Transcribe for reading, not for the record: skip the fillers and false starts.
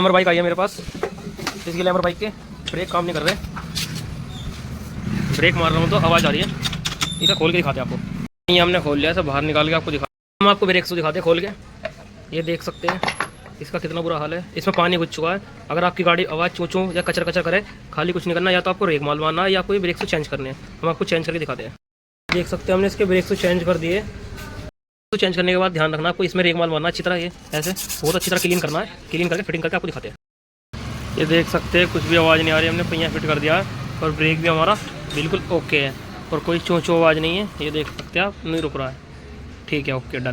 Glamour bike आई है मेरे पास। इस ग्लैमर बाइक के ब्रेक काम नहीं कर रहे, ब्रेक मार रहा हूँ तो आवाज़ आ रही है। इसे खोल के दिखाते हैं आपको। ये हमने खोल लिया, सब बाहर निकाल के आपको दिखा, हम आपको ब्रेक से दिखाते हैं खोल के। ये देख सकते हैं इसका कितना बुरा हाल है, इसमें पानी घुस चुका है। अगर आपकी गाड़ी आवाज़ चूँ चूँ या कचर कचर करे, खाली कुछ नहीं करना, या तो आपको रेक माल मारना है या आपको ये ब्रेक से चेंज करने हैं। हम आपको चेंज करके दिखाते हैं। देख सकते हैं हमने इसके ब्रेक से चेंज कर दिए। तो चेंज करने के बाद ध्यान रखना आपको इसमें रेक माल मारना अच्छी तरह, ये ऐसे बहुत अच्छी तरह क्लीन करना है। क्लीन करके फिटिंग करके आपको दिखाते हैं। ये देख सकते हैं कुछ भी आवाज़ नहीं आ रही, हमने पहिया फिट कर दिया है और ब्रेक भी हमारा बिल्कुल ओके है और कोई चों चों आवाज़ नहीं है। ये देख सकते हैं आप, नहीं रुक रहा है। ठीक है, ओके डन।